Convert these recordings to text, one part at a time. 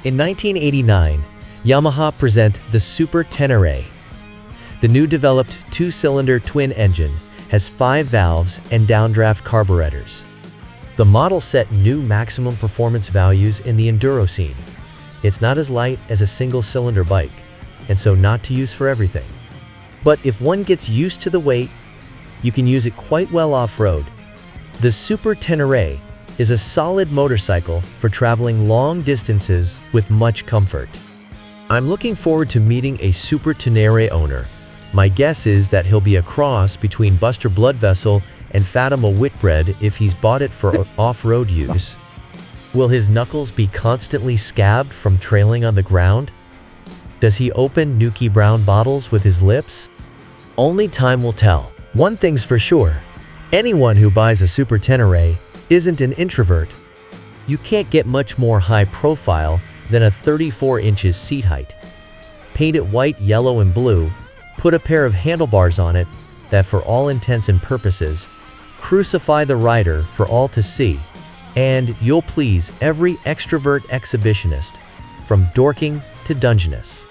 In 1989, Yamaha present the Super Ténéré. The new developed two-cylinder twin engine has 5 valves and downdraft carburettors. The model set new maximum performance values in the Enduro scene. It's not as light as a single-cylinder bike, and so not to use for everything. But if one gets used to the weight, you can use it quite well off-road. The Super Ténéré is a solid motorcycle for traveling long distances with much comfort. I'm looking forward to meeting a Super Ténéré owner. My guess is that he'll be a cross between Buster Bloodvessel and Fatima Whitbread if he's bought it for off-road use. Will his knuckles be constantly scabbed from trailing on the ground? Does he open Newky Brown bottles with his lips? Only time will tell. One thing's for sure, anyone who buys a Super Ténéré isn't an introvert. You can't get much more high profile than a 34 inches seat height. Paint it white, yellow, and blue, put a pair of handlebars on it that for all intents and purposes, crucify the rider for all to see, and you'll please every extrovert exhibitionist, from Dorking to Dungeness.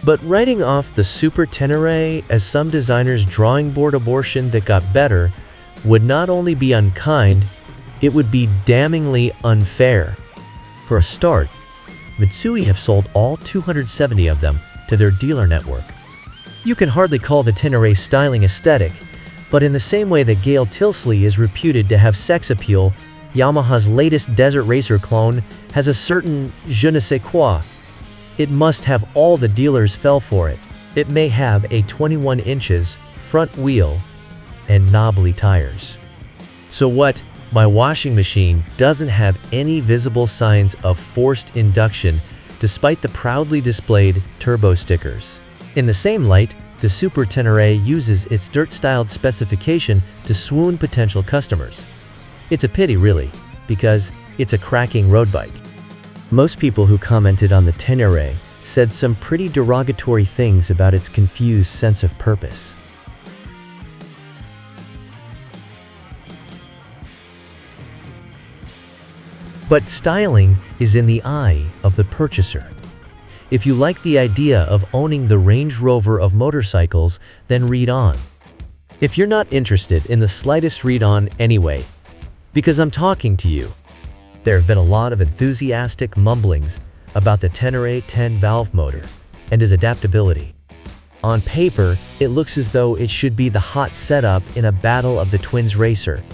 But writing off the Super Ténéré as some designer's drawing board abortion that got better would not only be unkind, it would be damningly unfair. For a start, Mitsui have sold all 270 of them to their dealer network. You can hardly call the Ténéré's styling aesthetic, but in the same way that Gail Tylsely is reputed to have sex appeal, Yamaha's latest desert racer clone has a certain je ne sais quoi. It must have all the dealers fell for it. It may have a 21 inches front wheel and knobbly tires. So what? My washing machine doesn't have any visible signs of forced induction despite the proudly displayed turbo stickers. In the same light, the Super Ténéré uses its dirt-styled specification to swoon potential customers. It's a pity, really, because it's a cracking road bike. Most people who commented on the Ténéré said some pretty derogatory things about its confused sense of purpose. But styling is in the eye of the purchaser. If you like the idea of owning the Range Rover of motorcycles, then read on. If you're not interested in the slightest, read on anyway, because I'm talking to you. There have been a lot of enthusiastic mumblings about the Ténéré 10-valve motor and its adaptability. On paper, it looks as though it should be the hot setup in a battle of the twins racer.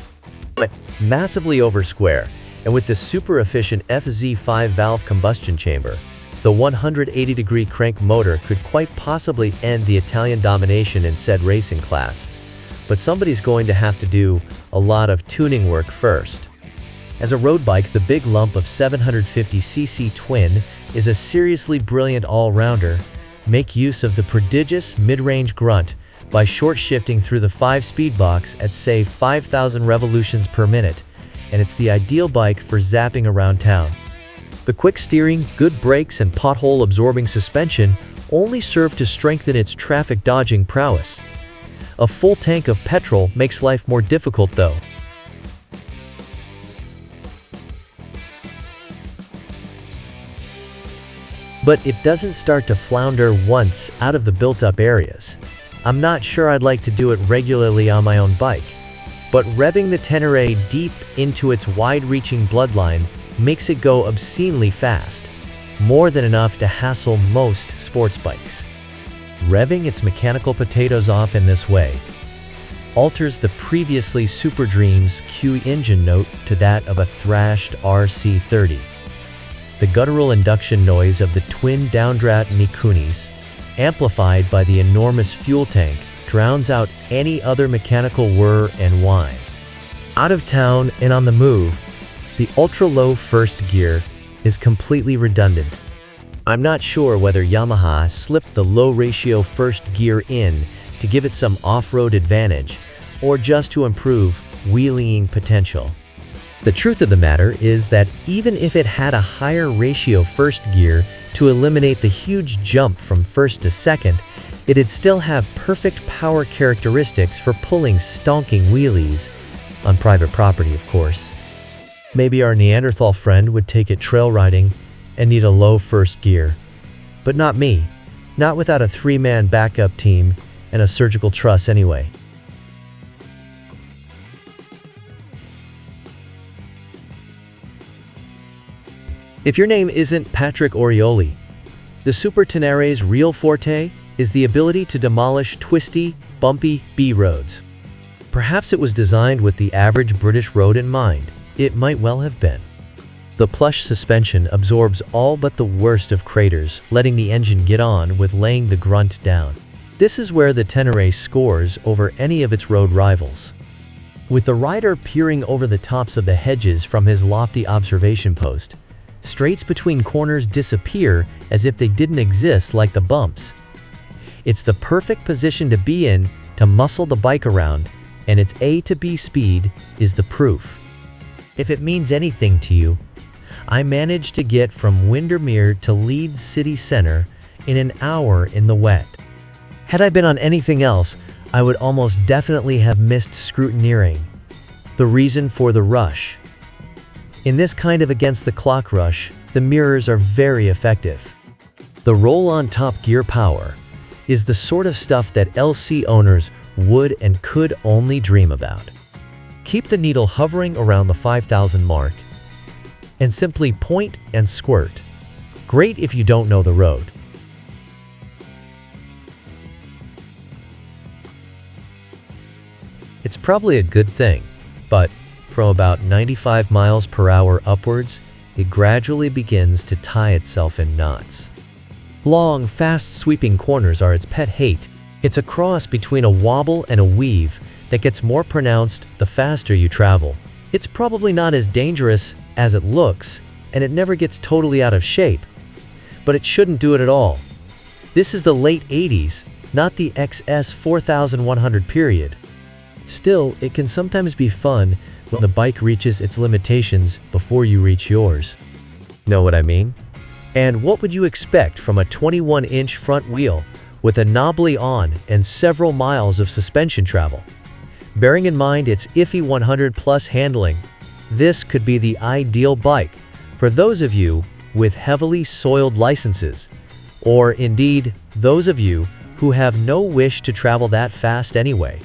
Massively over square, and with the super efficient FZ5 valve combustion chamber, the 180-degree crank motor could quite possibly end the Italian domination in said racing class. But somebody's going to have to do a lot of tuning work first. As a road bike, the big lump of 750cc twin is a seriously brilliant all-rounder. Make use of the prodigious mid-range grunt by short-shifting through the 5-speed box at say 5,000 revolutions per minute, and it's the ideal bike for zapping around town. The quick steering, good brakes, and pothole-absorbing suspension only serve to strengthen its traffic-dodging prowess. A full tank of petrol makes life more difficult, though. But it doesn't start to flounder once out of the built-up areas. I'm not sure I'd like to do it regularly on my own bike, but revving the Ténéré deep into its wide-reaching bloodline makes it go obscenely fast, more than enough to hassle most sports bikes. Revving its mechanical potatoes off in this way alters the previously Super Dreams Q engine note to that of a thrashed RC30. The guttural induction noise of the twin downdraft Mikunis, amplified by the enormous fuel tank, drowns out any other mechanical whir and whine. Out of town and on the move, the ultra-low first gear is completely redundant. I'm not sure whether Yamaha slipped the low-ratio first gear in to give it some off-road advantage, or just to improve wheeling potential. The truth of the matter is that even if it had a higher ratio first gear to eliminate the huge jump from first to second, it'd still have perfect power characteristics for pulling stonking wheelies, on private property of course. Maybe our Neanderthal friend would take it trail riding and need a low first gear. But not me. Not without a 3-man backup team and a surgical truss anyway. If your name isn't Patrick Orioli, the Super Ténéré's real forte is the ability to demolish twisty, bumpy B roads. Perhaps it was designed with the average British road in mind. It might well have been. The plush suspension absorbs all but the worst of craters, letting the engine get on with laying the grunt down. This is where the Ténéré scores over any of its road rivals. With the rider peering over the tops of the hedges from his lofty observation post, straights between corners disappear as if they didn't exist like the bumps. It's the perfect position to be in to muscle the bike around, and its A to B speed is the proof. If it means anything to you, I managed to get from Windermere to Leeds city centre in an hour in the wet. Had I been on anything else, I would almost definitely have missed scrutineering. The reason for the rush. In this kind of against-the-clock rush, the mirrors are very effective. The roll-on-top gear power is the sort of stuff that LC owners would and could only dream about. Keep the needle hovering around the 5,000 mark, and simply point and squirt. Great if you don't know the road. It's probably a good thing, but from about 95 miles per hour upwards, it gradually begins to tie itself in knots. Long, fast-sweeping corners are its pet hate. It's a cross between a wobble and a weave that gets more pronounced the faster you travel. It's probably not as dangerous as it looks, and it never gets totally out of shape. But it shouldn't do it at all. This is the late 80s, not the XS 4100 period. Still, it can sometimes be fun when the bike reaches its limitations before you reach yours. Know what I mean? And what would you expect from a 21-inch front wheel with a knobbly on and several miles of suspension travel? Bearing in mind its iffy 100-plus handling, this could be the ideal bike for those of you with heavily soiled licenses, or indeed, those of you who have no wish to travel that fast anyway.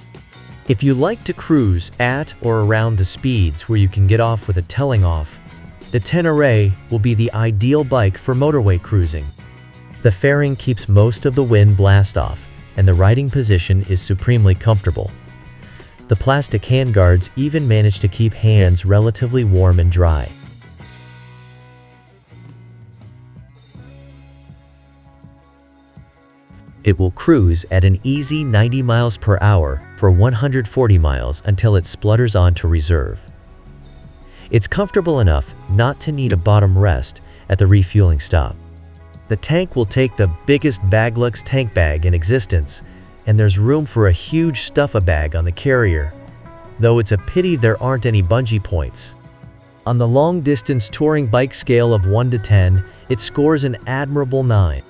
If you like to cruise at or around the speeds where you can get off with a telling off, the Ténéré will be the ideal bike for motorway cruising. The fairing keeps most of the wind blast off, and the riding position is supremely comfortable. The plastic handguards even manage to keep hands relatively warm and dry. It will cruise at an easy 90 miles per hour for 140 miles until it splutters on to reserve. It's comfortable enough not to need a bottom rest at the refueling stop. The tank will take the biggest Baglux tank bag in existence, and there's room for a huge stuff-a-bag on the carrier, though it's a pity there aren't any bungee points. On the long-distance touring bike scale of 1 to 10, it scores an admirable 9.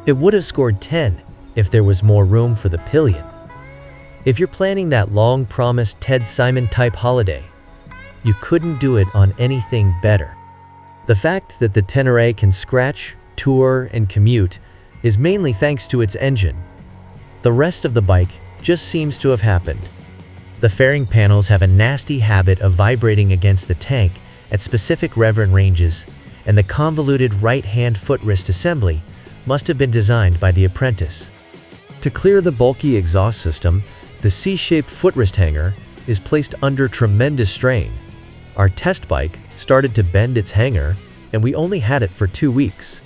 It would have scored 10 if there was more room for the pillion. If you're planning that long-promised Ted Simon-type holiday, you couldn't do it on anything better. The fact that the Ténéré can scratch, tour, and commute is mainly thanks to its engine. The rest of the bike just seems to have happened. The fairing panels have a nasty habit of vibrating against the tank at specific rev ranges, and the convoluted right-hand footrest assembly must have been designed by the apprentice. To clear the bulky exhaust system, the C-shaped footrest hanger is placed under tremendous strain. Our test bike started to bend its hanger, and we only had it for 2 weeks.